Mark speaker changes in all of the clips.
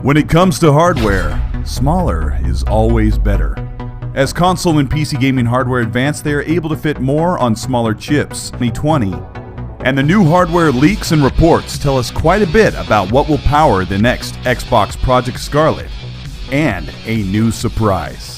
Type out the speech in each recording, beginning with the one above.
Speaker 1: When it comes to hardware, smaller is always better. As console and PC gaming hardware advance, they are able to fit more on smaller chips. 2020. And the new hardware leaks and reports tell us quite a bit about what will power the next Xbox Project Scarlett, and a new surprise.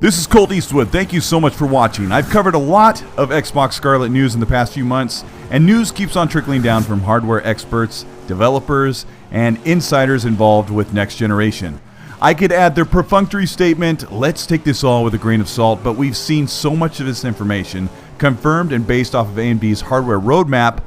Speaker 1: This is Colt Eastwood. Thank you so much for watching. I've covered a lot of Xbox Scarlett news in the past few months, and news keeps on trickling down from hardware experts, developers, and insiders involved with next generation. I could add their perfunctory statement, let's take this all with a grain of salt, but we've seen so much of this information confirmed and based off of AMD's hardware roadmap,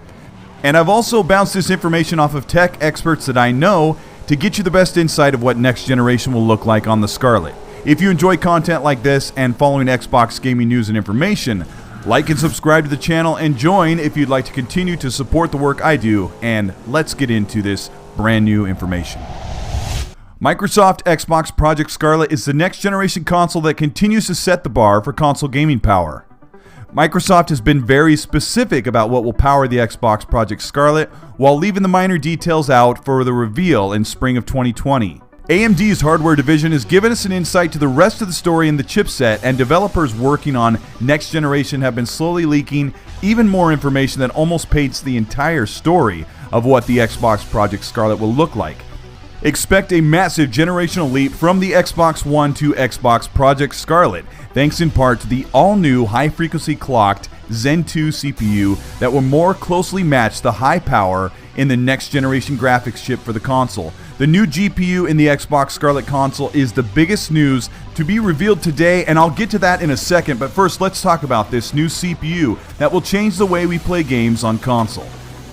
Speaker 1: and I've also bounced this information off of tech experts that I know to get you the best insight of what next generation will look like on the Scarlett. If you enjoy content like this and following Xbox gaming news and information, like and subscribe to the channel and join if you'd like to continue to support the work I do, and let's get into this brand new information. Microsoft Xbox Project Scarlett is the next generation console that continues to set the bar for console gaming power. Microsoft has been very specific about what will power the Xbox Project Scarlett, while leaving the minor details out for the reveal in spring of 2020. AMD's hardware division has given us an insight to the rest of the story in the chipset, and developers working on next generation have been slowly leaking even more information that almost paints the entire story of what the Xbox Project Scarlett will look like. Expect a massive generational leap from the Xbox One to Xbox Project Scarlett, thanks in part to the all-new high-frequency clocked Zen 2 CPU that will more closely match the high power in the next generation graphics chip for the console. The new GPU in the Xbox Scarlett console is the biggest news to be revealed today, and I'll get to that in a second, but first let's talk about this new CPU that will change the way we play games on console.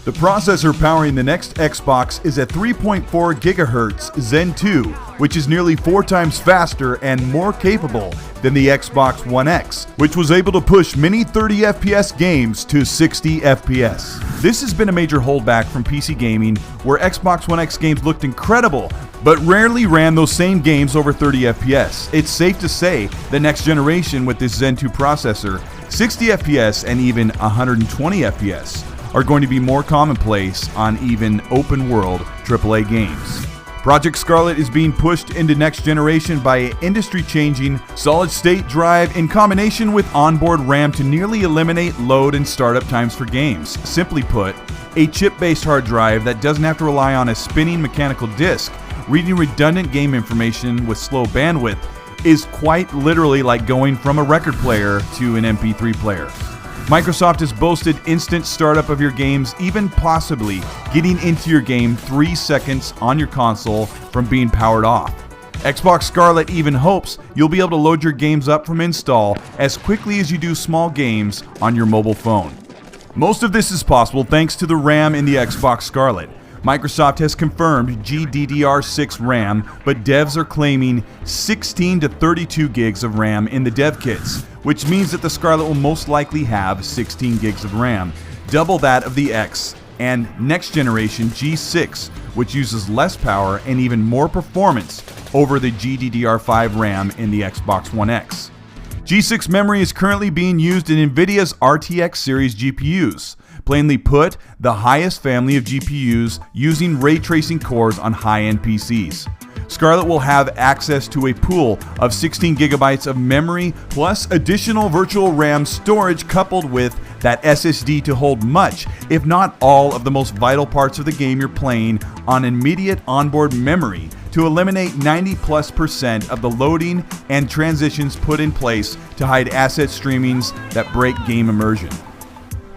Speaker 1: The processor powering the next Xbox is a 3.4 GHz Zen 2, which is nearly 4 times faster and more capable than the Xbox One X, which was able to push many 30 FPS games to 60 FPS. This has been a major holdback from PC gaming, where Xbox One X games looked incredible, but rarely ran those same games over 30 FPS. It's safe to say the next generation with this Zen 2 processor, 60 FPS and even 120 FPS, are going to be more commonplace on even open-world AAA games. Project Scarlett is being pushed into next generation by an industry-changing solid-state drive in combination with onboard RAM to nearly eliminate load and startup times for games. Simply put, a chip-based hard drive that doesn't have to rely on a spinning mechanical disk, reading redundant game information with slow bandwidth is quite literally like going from a record player to an MP3 player. Microsoft has boasted instant startup of your games, even possibly getting into your game 3 seconds on your console from being powered off. Xbox Scarlett even hopes you'll be able to load your games up from install as quickly as you do small games on your mobile phone. Most of this is possible thanks to the RAM in the Xbox Scarlett. Microsoft has confirmed GDDR6 RAM, but devs are claiming 16 to 32 gigs of RAM in the dev kits, which means that the Scarlett will most likely have 16 gigs of RAM, double that of the X, and next generation G6, which uses less power and even more performance over the GDDR5 RAM in the Xbox One X. G6 memory is currently being used in NVIDIA's RTX series GPUs. Plainly put, the highest family of GPUs using ray tracing cores on high-end PCs. Scarlett will have access to a pool of 16 gigabytes of memory plus additional virtual RAM storage, coupled with that SSD to hold much, if not all, of the most vital parts of the game you're playing on immediate onboard memory to eliminate 90+% of the loading and transitions put in place to hide asset streamings that break game immersion.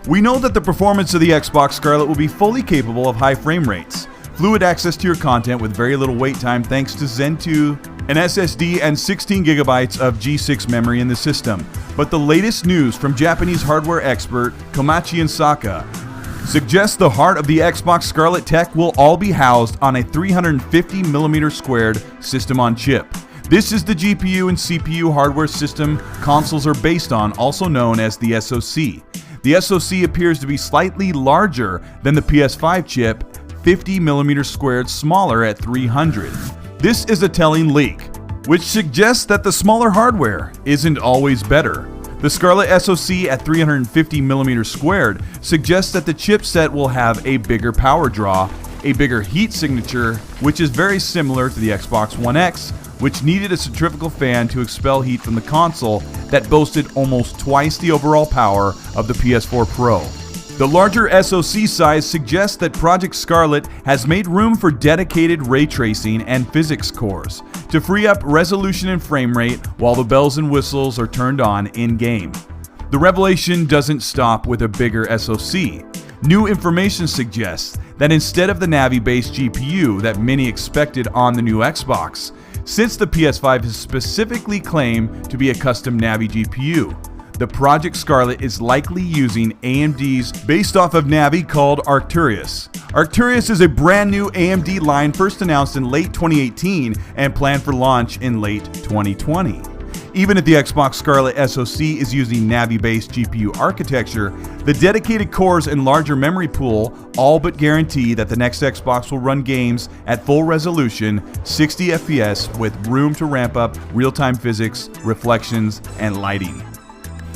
Speaker 1: We know that the performance of the Xbox Scarlett will be fully capable of high frame rates, fluid access to your content with very little wait time thanks to Zen 2, an SSD, and 16 gigabytes of G6 memory in the system. But the latest news from Japanese hardware expert Komachi Saka suggests the heart of the Xbox Scarlett tech will all be housed on a 350mm squared system on chip. This is the GPU and CPU hardware system consoles are based on, also known as the SoC. The SoC appears to be slightly larger than the PS5 chip, 50mm squared smaller at 300. This is a telling leak, which suggests that the smaller hardware isn't always better. The Scarlett SoC at 350mm squared suggests that the chipset will have a bigger power draw, a bigger heat signature, which is very similar to the Xbox One X, which needed a centrifugal fan to expel heat from the console that boasted almost twice the overall power of the PS4 Pro. The larger SoC size suggests that Project Scarlett has made room for dedicated ray tracing and physics cores to free up resolution and frame rate while the bells and whistles are turned on in-game. The revelation doesn't stop with a bigger SoC. New information suggests that instead of the Navi-based GPU that many expected on the new Xbox, since the PS5 has specifically claimed to be a custom Navi GPU, the Project Scarlett is likely using AMD's based off of Navi called Arcturus. Arcturus is a brand new AMD line first announced in late 2018 and planned for launch in late 2020. Even if the Xbox Scarlett SoC is using Navi-based GPU architecture, the dedicated cores and larger memory pool all but guarantee that the next Xbox will run games at full resolution, 60 FPS with room to ramp up real-time physics, reflections, and lighting.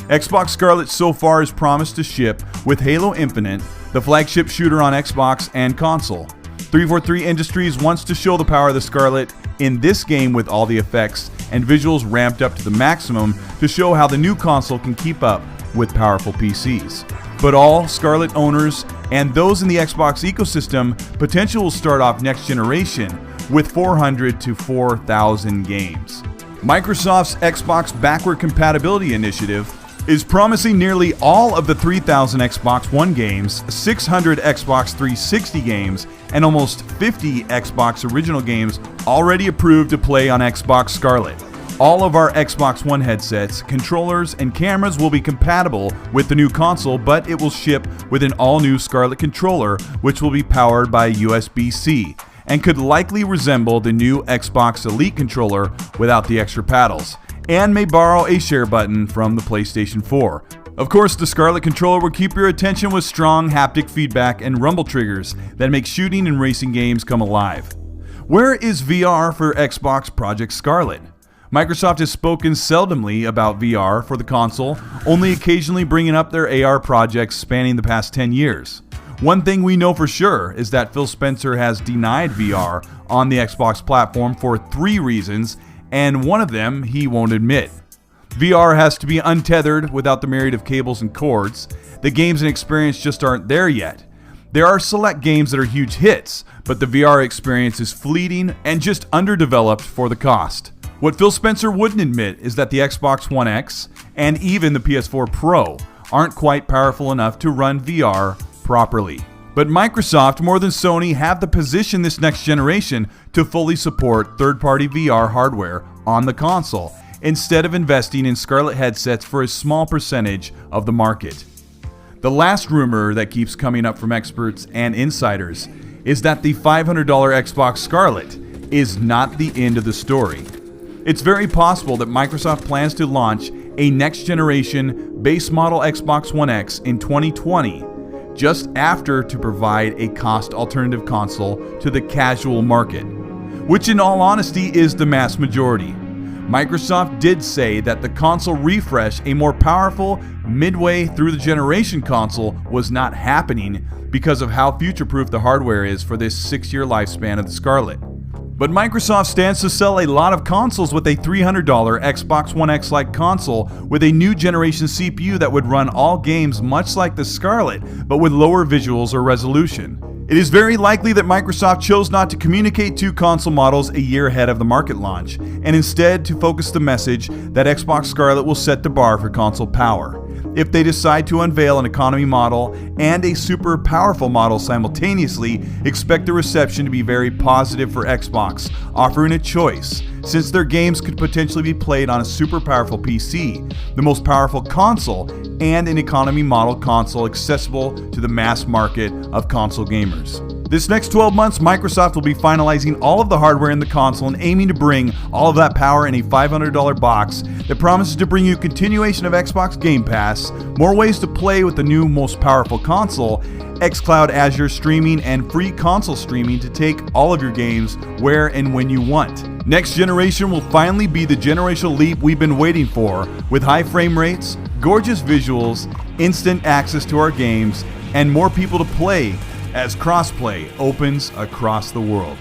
Speaker 1: Xbox Scarlett so far is promised to ship with Halo Infinite, the flagship shooter on Xbox and console. 343 Industries wants to show the power of the Scarlett in this game with all the effects and visuals ramped up to the maximum to show how the new console can keep up with powerful PCs. But all Scarlett owners and those in the Xbox ecosystem potential will start off next generation with 400 to 4,000 games. Microsoft's Xbox Backward Compatibility Initiative is promising nearly all of the 3,000 Xbox One games, 600 Xbox 360 games, and almost 50 Xbox original games already approved to play on Xbox Scarlett. All of our Xbox One headsets, controllers, and cameras will be compatible with the new console, but it will ship with an all-new Scarlett controller, which will be powered by USB-C, and could likely resemble the new Xbox Elite controller without the extra paddles, and may borrow a share button from the PlayStation 4. Of course, the Scarlett controller will keep your attention with strong haptic feedback and rumble triggers that make shooting and racing games come alive. Where is VR for Xbox Project Scarlett? Microsoft has spoken seldomly about VR for the console, only occasionally bringing up their AR projects spanning the past 10 years. One thing we know for sure is that Phil Spencer has denied VR on the Xbox platform for 3 reasons, and one of them he won't admit. VR has to be untethered without the myriad of cables and cords. The games and experience just aren't there yet. There are select games that are huge hits, but the VR experience is fleeting and just underdeveloped for the cost. What Phil Spencer wouldn't admit is that the Xbox One X and even the PS4 Pro aren't quite powerful enough to run VR properly. But Microsoft, more than Sony, have the position this next generation to fully support third-party VR hardware on the console, instead of investing in Scarlett headsets for a small percentage of the market. The last rumor that keeps coming up from experts and insiders is that the $500 Xbox Scarlett is not the end of the story. It's very possible that Microsoft plans to launch a next-generation base model Xbox One X in 2020, just after to provide a cost alternative console to the casual market, which in all honesty is the mass majority. Microsoft did say that the console refresh, a more powerful midway through the generation console, was not happening because of how future-proof the hardware is for this 6-year lifespan of the Scarlett. But Microsoft stands to sell a lot of consoles with a $300 Xbox One X-like console with a new generation CPU that would run all games much like the Scarlett, but with lower visuals or resolution. It is very likely that Microsoft chose not to communicate 2 console models a year ahead of the market launch, and instead to focus the message that Xbox Scarlett will set the bar for console power. If they decide to unveil an economy model and a super powerful model simultaneously, expect the reception to be very positive for Xbox, offering a choice, since their games could potentially be played on a super powerful PC, the most powerful console, and an economy model console accessible to the mass market of console gamers. This next 12 months, Microsoft will be finalizing all of the hardware in the console and aiming to bring all of that power in a $500 box that promises to bring you continuation of Xbox Game Pass, more ways to play with the new most powerful console, xCloud Azure streaming, and free console streaming to take all of your games where and when you want. Next generation will finally be the generational leap we've been waiting for, with high frame rates, gorgeous visuals, instant access to our games, and more people to play as crossplay opens across the world.